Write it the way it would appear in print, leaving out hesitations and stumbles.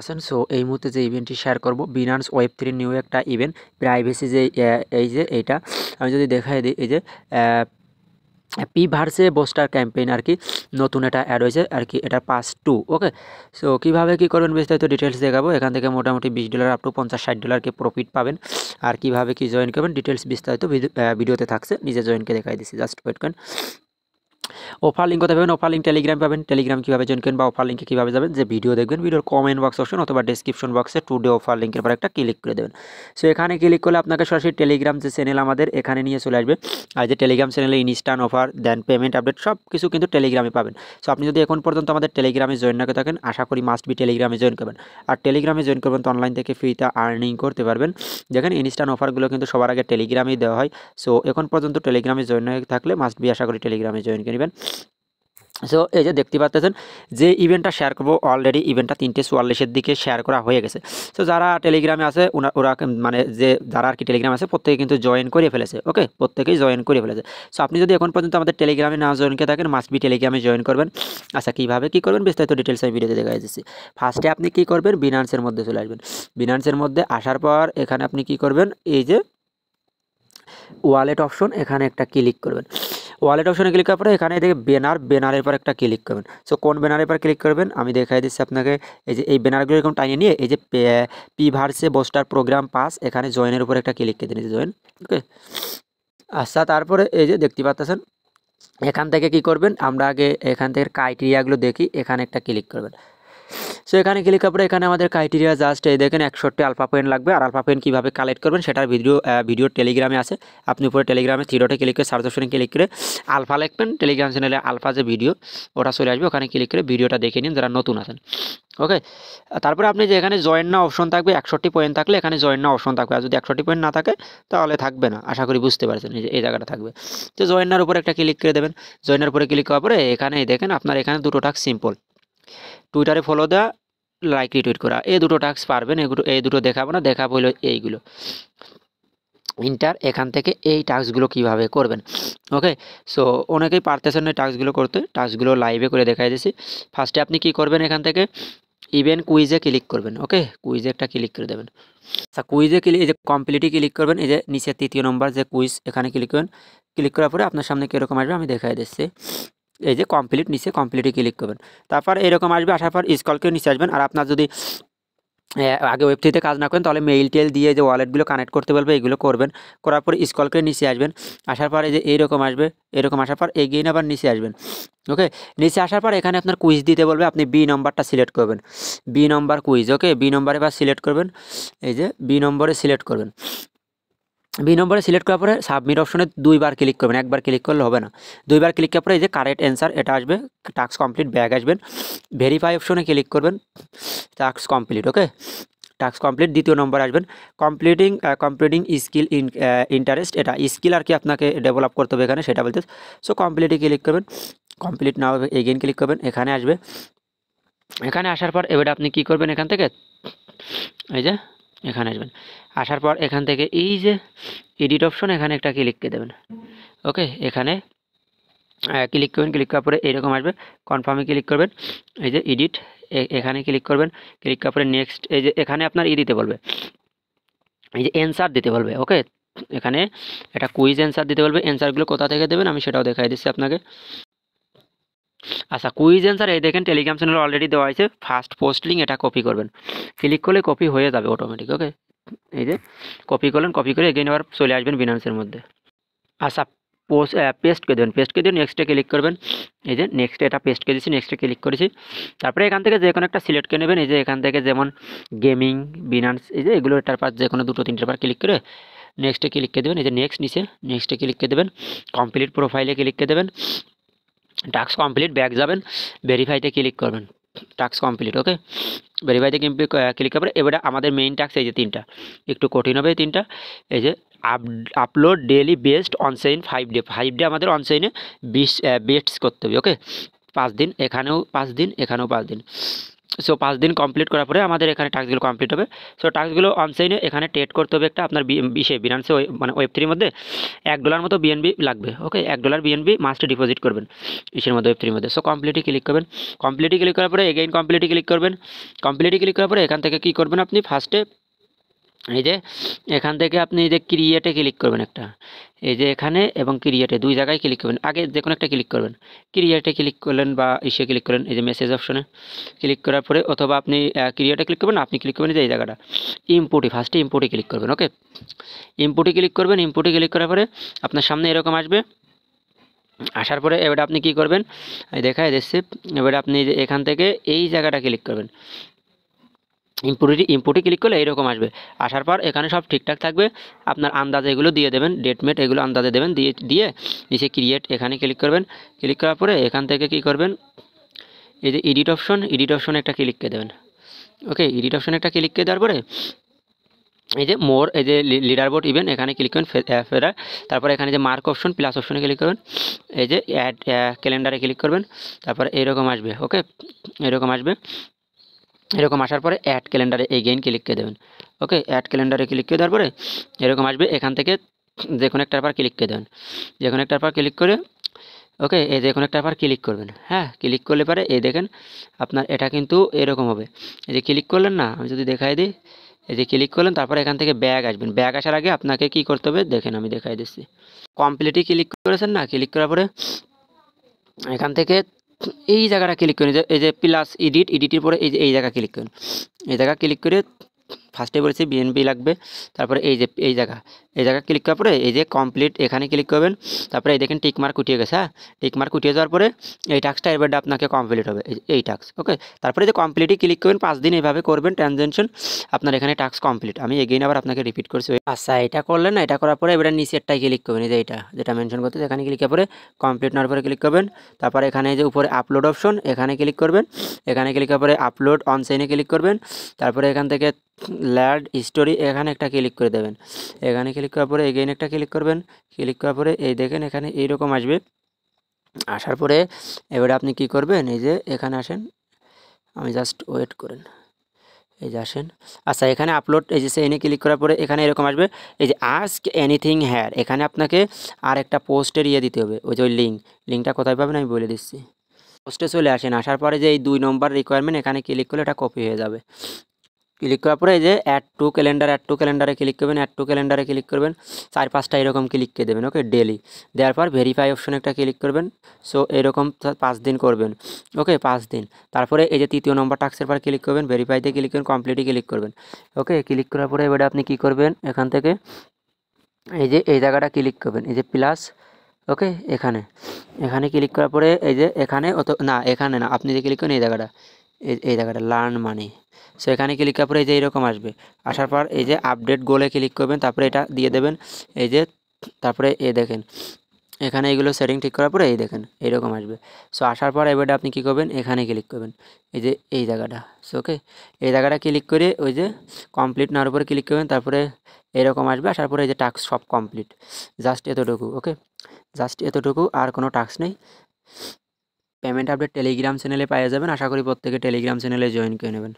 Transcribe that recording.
আছেন। সো এই মুহূর্তে যে ইভেন্টটি শেয়ার করব বিনান্স ওয়েব3 নিউ একটা ইভেন্ট প্রাইভেসি যে এই যে এইটা আমি যদি দেখাই দিই এই যে পি ভার্সে বোস্টার ক্যাম্পেইন আর কি নতুন এটা অ্যাড হয়েছে আর কি এটা পাস 2 ওকে। সো কীভাবে কী করবেন বিস্তারিত ডিটেলস দেখাবো। এখান থেকে মোটামুটি $20 আপ টু $50-60 কি প্রফিট পাবেন। আর কীভাবে কী জয়েন করবেন ডিটেলস বিস্তারিত ভিডিওতে থাকছে, নিজে জয়েনকে দেখাই দিচ্ছি, জাস্ট ওয়েট করেন। অফার লিঙ্ক কোথায় পাবেন? অফার লিঙ্ক টেলিগ্রাম পাবেন। টেলিগ্রাম কীভাবে জয়েন করবেন বা অফার লিঙ্কে কীভাবে যাবেন, যে ভিডিও দেখবেন ভিডিওর কমেন্ট বক্স অপশন অথবা ডেসক্রিপশন বক্সে টুডে অফার লিঙ্কের পর একটা ক্লিক করে দেবেন। সো এখানে ক্লিক করলে আপনাকে সরাসরি টেলিগ্রাম যে চ্যানেল আমাদের এখানে নিয়ে চলে আসবে। আর যে টেলিগ্রাম চ্যানেলে ইনস্ট্যান্ট অফার দেন পেমেন্ট আপডেট সব কিছু কিন্তু টেলিগ্রামে পাবেন। সো আপনি যদি এখন পর্যন্ত আমাদের টেলিগ্রামে জয়েন না করে থাকেন, আশা করি মাস্ট বি টেলিগ্রামে জয়েন করবেন। আর টেলিগ্রামে জয়েন করবেন তো অনলাইন থেকে ফ্রিতে আর্নিং করতে পারবেন। দেখেন ইনস্ট্যান্ট অফারগুলো কিন্তু সবার আগে টেলিগ্রামেই দেওয়া হয়। সো এখন পর্যন্ত টেলিগ্রামে জয়েন হয়ে থাকলে মাস্ট বি আশা করি টেলিগ্রামে জয়েন করে নেবেন। সো এই যে দেখতে পাচ্ছেন যে ইভেন্টটা শেয়ার করবো, অলরেডি ইভেন্টটা 3:44-এর দিকে শেয়ার করা হয়ে গেছে। সো যারা টেলিগ্রামে আছে ওরা মানে যে যারা আর কি টেলিগ্রাম আছে প্রত্যেকে কিন্তু জয়েন করে ফেলেছে। ওকে, প্রত্যেকেই জয়েন করে ফেলেছে। সো আপনি যদি এখন পর্যন্ত আমাদের টেলিগ্রামে না জয়েন করে থাকেন মাস্ট বি টেলিগ্রামে জয়েন করবেন। আচ্ছা কীভাবে কী করবেন বিস্তারিত ডিটেলস আমি ভিডিওতে দেখা দিচ্ছি। ফার্স্টে আপনি কী করবেন, বিনান্সের মধ্যে চলে আসবেন। বিনান্সের মধ্যে আসার পর এখানে আপনি কী করবেন, এই যে ওয়ালেট অপশন এখানে একটা ক্লিক করবেন। ওয়ালেট অপশনে ক্লিক করার পরে এখানে দেখে ব্যানারের পর একটা ক্লিক করবেন। সো কোন ব্যানারের পর ক্লিক করবেন আমি দেখাই দিচ্ছি আপনাকে। এই যে এই ব্যানারগুলো এরকম টানিয়ে নিয়ে এই যে পি ভার্সে বোস্টার প্রোগ্রাম পাস এখানে জয়েনের উপর একটা ক্লিক করে দিন, জয়েন। ওকে, আচ্ছা তারপরে এই যে দেখতে পাচ্ছেন এখান থেকে কি করবেন, আমরা আগে এখান থেকে ক্রাইটেরিয়াগুলো দেখি, এখানে একটা ক্লিক করবেন। সো এখানে ক্লিক করার পরে এখানে আমাদের ক্রাইটেরিয়া জাস্ট এই দেখেন 61 আলফা পয়েন্ট লাগবে। আর আলফা পয়েন্ট কীভাবে কালেক্ট করবেন সেটার ভিডিও টেলিগ্রামে আছে। আপনি উপরে টেলিগ্রামে 3 ডটে ক্লিক করে সার্চ অপশনে ক্লিক করে আলফা লিখবেন, টেলিগ্রাম চ্যানেলে আলফা যে ভিডিও ওটা চলে আসবে, ওখানে ক্লিক করে ভিডিওটা দেখে নিন যারা নতুন আছেন। ওকে, তারপরে আপনি যে এখানে জয়েন না অপশন থাকবে, 61 পয়েন্ট থাকলে এখানে জয়েন না অপশন থাকবে। আর যদি 61 পয়েন্ট না থাকে তাহলে থাকবে না, আশা করি বুঝতে পারছেন। এই জায়গাটা থাকবে। তো জয়েনার উপরে একটা ক্লিক করে দেবেন। জয়েনার উপরে ক্লিক করার পরে এখানে দেখেন আপনার এখানে দুটো টাস্ক সিম্পল, টুইটারে ফলো দেওয়া, লাইক রিটুইট করা, এই দুটো টাস্ক পারবেন। এই দুটো দেখাবো না, দেখাবো হলো এইগুলো এখান থেকে এই টাস্কগুলো কিভাবে করবেন। ওকে, সো অনেকেই পারতেছেন না টাস্কগুলো করতে, টাস্কগুলো লাইভে করে দেখাই দিয়েছি। ফার্স্টে আপনি কি করবেন, এখান থেকে ইভেন্ট কুইজে ক্লিক করবেন। ওকে, কুইজে একটা ক্লিক করে দেবেন। আচ্ছা কুইজে এই যে কমপ্লিটে ক্লিক করবেন, এই যে নিচে 3য় নম্বর যে কুইজ এখানে ক্লিক করবেন। ক্লিক করার পরে আপনার সামনে কীরকম আসবে আমি দেখাই দিচ্ছি। এই যে কমপ্লিট, নিচে কমপ্লিটে ক্লিক করবেন। তারপর এরকম আসবে, আসার পর স্ক্রল নিচে আসবেন। আর আপনার যদি আগে ওয়েব3তে কাজ না করেন তাহলে মেইল টেল দিয়ে যে ওয়ালেটগুলো কানেক্ট করতে বলবে এগুলো করবেন। করার পর স্ক্রল করে নিচে আসবেন। আসার পর এই যে এইরকম আসবে, এরকম আসার পর এগেইন আবার নিচে আসবেন। ওকে, নিচে আসার পর এখানে আপনার কুইজ দিতে বলবে, আপনি বি নম্বরটা সিলেক্ট করবেন, বি নম্বর কুইজ। ওকে, বি নম্বরে এবার সিলেক্ট করবেন, এই যে বি নম্বরে সিলেক্ট করবেন। বি নম্বরে সিলেক্ট করার পরে সাবমিট অপশনে 2বার ক্লিক করবেন, একবার ক্লিক করলে হবে না। 2বার ক্লিক করার পরে এই যে কারেক্ট অ্যান্সার এটা আসবে, টাস্ক কমপ্লিট ব্যাক আসবেন। ভেরিফাই অপশনে ক্লিক করবেন, টাস্ক কমপ্লিট। ওকে, টাস্ক কমপ্লিট, 2য় নম্বর আসবেন কমপ্লিটিং স্কিল ইন্টারেস্ট, এটা স্কিল আর কি আপনাকে ডেভেলপ করতে হবে এখানে সেটা বলতে। সো কমপ্লিটে ক্লিক করবেন, কমপ্লিট না হবে এগেইন ক্লিক করবেন, এখানে আসবে। এখানে আসার পর এবারে আপনি কি করবেন, এখান থেকে এই যে এখানে আসবেন। আসার পর এখান থেকে এই যে এডিট অপশন এখানে একটা ক্লিক করে দেবেন। ওকে, এখানে ক্লিক করবেন, ক্লিক করার পরে এরকম আসবে, কনফার্মে ক্লিক করবেন। এই যে এডিট এখানে ক্লিক করবেন, ক্লিক করার পরে নেক্সট, এই যে এখানে আপনার দিতে বলবে, এই যে অ্যান্সার দিতে বলবে। ওকে, এখানে এটা কুইজ অ্যান্সার দিতে বলবে। অ্যান্সারগুলো কোথা থেকে দেবেন আমি সেটাও দেখাই দিচ্ছি আপনাকে। আচ্ছা কুইজ অ্যান্সার এই দেখেন টেলিগ্রাম চ্যানেল অলরেডি দেওয়া হয়েছে, ফার্স্ট পোস্ট লিঙ্ক এটা কপি করবেন, ক্লিক করলে কপি হয়ে যাবে অটোমেটিক। ওকে, এই যে কপি করলেন, কপি করে এগেইন আবার চলে আসবেন বিনান্সের মধ্যে। আচ্ছা পেস্ট করে দেবেন, পেস্ট করে দিয়ে নেক্সটে ক্লিক করবেন। এই যে নেক্সটে এটা পেস্ট করে দিচ্ছি, নেক্সটে ক্লিক করেছি। তারপরে এখান থেকে যে কোনো একটা সিলেক্ট করে নেবেন। এই যে এখান থেকে যেমন গেমিং, বিনান্স, এই যে এগুলো এটার পাশ যে কোনো 2-3টের বার ক্লিক করে নেক্সটে ক্লিক করে দেবেন। এই যে নেক্সট নিচে নেক্সটে ক্লিক করে দেবেন, কমপ্লিট প্রোফাইলে ক্লিক করে দেবেন, টাস্ক কমপ্লিট ব্যাক যাবেন, ভেরিফাইতে ক্লিক করবেন, টাস্ক কমপ্লিট। ওকে, ভেরিফাইতে ক্লিক করবেন। এবারে আমাদের মেইন টাস্ক এই যে 3টা, একটু কঠিন হবে এই 3টা। এই যে আপলোড ডেলি বেস্ট অনসাইন 5 ডে, 5 ডে আমাদের অনসাইনে 20 বেস্টস করতে হবে। ওকে, 5 দিন, এখানেও 5 দিন, এখানেও 5 দিন। সো 5 দিন কমপ্লিট করার পরে আমাদের এখানে টাস্কগুলো কমপ্লিট হবে। সো টাস্কগুলো অনসাইনে এখানে ট্রেড করতে হবে একটা আপনার বিনান্সে মানে ওয়েব3 মধ্যে $1 মতো বিএনবি লাগবে। ওকে, $1 বিএনবি মাস্ট ডিপোজিট করবেন ইসের মধ্যে, ওয়েব3 মধ্যে। সো কমপ্লিটে ক্লিক করবেন। কমপ্লিটে ক্লিক করার পরে এগেইন কমপ্লিটে ক্লিক করবেন। কমপ্লিটে ক্লিক করার পরে এখান থেকে কী করবেন, আপনি ফার্স্টে এই যে এখান থেকে আপনি এই যে ক্রিয়েটে ক্লিক করবেন একটা, এই যে এখানে এবং ক্রিয়েটে 2 জায়গায় ক্লিক করবেন। আগে যে কোনো একটা ক্লিক করবেন, ক্রিয়েটে ক্লিক করলেন বা ইসে ক্লিক করলেন, এই যে মেসেজ অপশনে ক্লিক করার পরে, অথবা আপনি ক্রিয়েটে ক্লিক করবেন, আপনি ক্লিক করবেন যে এই জায়গাটা ইম্পোর্টে, ফার্স্টে ইম্পোর্টে ক্লিক করবেন। ওকে, ইম্পোর্টে ক্লিক করবেন। ইম্পোর্টে ক্লিক করার পরে আপনার সামনে এরকম আসবে। আসার পরে এবারে আপনি কি করবেন, দেখায় দিচ্ছি। এবারে আপনি এখান থেকে এই জায়গাটা ক্লিক করবেন। ইম্পোর্টে ক্লিক করলে এরকম আসবে। আসার পর এখানে সব ঠিকঠাক থাকবে। আপনার আন্দাজে এগুলো দিয়ে দেবেন, ডেটমেট এগুলো আন্দাজে দেবেন, দিয়ে নিচে ক্রিয়েট এখানে ক্লিক করবেন। ক্লিক করার পরে এখান থেকে কি করবেন, এই যে এডিট অপশনে একটা ক্লিক করে দেবেন। ওকে, এডিট অপশনে একটা ক্লিক করে দেওয়ার পরে এই যে মোর, এই যে লিডার বোর্ড ইভেন্ট এখানে ক্লিক করবেন ফেরার। তারপরে এখানে যে মার্ক অপশন প্লাস অপশনে ক্লিক করবেন। এই যে অ্যাড ক্যালেন্ডারে ক্লিক করবেন। তারপরে এরকম আসবে। ওকে, এরকম আসবে। এরকম আসার পরে অ্যাড ক্যালেন্ডারে এগেইন ক্লিক করে দেবেন। ওকে, অ্যাড ক্যালেন্ডারে ক্লিক করে দেওয়ার পরে এরকম আসবে। এখান থেকে যে কোনো একটার পর ক্লিক করে দেবেন। যে কোনো একটার পর ক্লিক করে, ওকে, এই যে কোনো একটার পর ক্লিক করবেন। হ্যাঁ, ক্লিক করলে পরে এই দেখেন আপনার এটা কিন্তু এরকম হবে। এই যে ক্লিক করলেন না, আমি যদি দেখাই দিই, এই যে ক্লিক করলেন, তারপর এখান থেকে ব্যাগ আসবেন। ব্যাগ আসার আগে আপনাকে কি করতে হবে দেখেন, আমি দেখাই দিচ্ছি। কমপ্লিটই ক্লিক করেছেন না, ক্লিক করার পরে এখান থেকে এই জায়গাটা ক্লিক করেন, এই যে প্লাস এডিটের পরে এই যে এই জায়গা ক্লিক করেন। এই জায়গা ক্লিক করে ফার্স্টে বলেছি বিএনপি লাগবে। তারপরে এই যে এই জায়গা ক্লিক করার পরে এই যে কমপ্লিট এখানে ক্লিক করবেন। তারপরে এই দেখেন টিকমার্ক উঠিয়ে গেছে। হ্যাঁ, টিকমার্ক উঠিয়ে যাওয়ার পরে এই টাস্কটা এবারে আপনাকে কমপ্লিট হবে, এই টাস্ক। ওকে, তারপরে যে কমপ্লিটই ক্লিক করবেন, 5 দিন এইভাবে করবেন ট্রানজেকশন, আপনার এখানে টাস্ক কমপ্লিট। আমি এগেইন আবার আপনাকে রিপিট করছি। আচ্ছা, এটা করলেন না, এটা করার পরে এবারে নিচেরটাই ক্লিক করবেন, এই যে এইটা যেটা মেনশন করতে, এখানে ক্লিক করার পরে কমপ্লিট নেওয়ার পরে ক্লিক করবেন। তারপরে এখানে যে উপরে আপলোড অপশন এখানে ক্লিক করবেন। এখানে ক্লিক করার পরে আপলোড অনসাইনে ক্লিক করবেন। তারপরে এখান থেকে ল্যাড স্টোরি এখানে একটা ক্লিক করে দেবেন। এখানে ক্লিক করার পরে এগেইন একটা ক্লিক করবেন। ক্লিক করার পরে এই দেখেন এখানে এইরকম আসবে। আসার পরে এবারে আপনি কি করবেন, এই যে এখানে আসেন, আমি জাস্ট ওয়েট করেন, এই যে আসেন। আচ্ছা, এখানে আপলোড এই যে সেইনে ক্লিক করার পরে এখানে এরকম আসবে, এই যে আস্ক এনিথিং হেয়ার, এখানে আপনাকে আর একটা পোস্টের ইয়ে দিতে হবে। ওই যে ওই লিঙ্কটা কোথায় পাবেন আমি বলে দিচ্ছি। পোস্টে চলে আসেন। আসার পরে যে এই 2 নম্বর রিকোয়ারমেন্ট এখানে ক্লিক করলে এটা কপি হয়ে যাবে। ক্লিক করার পরে এই যে অ্যাড টু ক্যালেন্ডারে ক্লিক করবেন। অ্যাড টু ক্যালেন্ডারে ক্লিক করবেন, 4-5টা এরকম ক্লিক করে দেবেন। ওকে, ডেলি দেওয়ার পর ভেরিফাই অপশনে একটা ক্লিক করবেন। সো এরকম 5 দিন করবেন। ওকে, 5 দিন। তারপরে এই যে 3য় নম্বর টাস্কের পর ক্লিক করবেন, ভেরিফাইতে ক্লিক করবেন, কমপ্লিটে ক্লিক করবেন। ওকে, ক্লিক করার পরে এবারে আপনি কি করবেন, এখান থেকে এই যে এই জায়গাটা ক্লিক করবেন, এই যে প্লাস। ওকে, এখানে ক্লিক করার পরে এই যে এখানে না, এখানে না, আপনি যে ক্লিক করেন এই জায়গাটা লার্ন মানি। সো এখানে ক্লিক করার পরে এই যে এরকম আসবে। আসার পর এই যে আপডেট গোলে ক্লিক করবেন। তারপরে এটা দিয়ে দেবেন, এই যে তারপরে এই দেখেন এখানে এগুলো সেটিং ঠিক করার পরে এই দেখেন এরকম আসবে। সো আসার পর এবারে আপনি কী করবেন, এখানে ক্লিক করবেন, এই যে এই জায়গাটা। সো ওকে, এই জায়গাটা ক্লিক করে ওই যে কমপ্লিট নেওয়ার উপরে ক্লিক করবেন। তারপরে এরকম আসবে। আসার পরে এই যে টাস্ক সব কমপ্লিট, জাস্ট এতটুকু। ওকে, জাস্ট এতটুকু, আর কোনো টাস্ক নেই। পেমেন্ট আপডেট টেলিগ্রাম চ্যানেলে পেয়ে যাবেন। আশা করি প্রত্যেকে টেলিগ্রাম চ্যানেলে জয়েন করে নেবেন।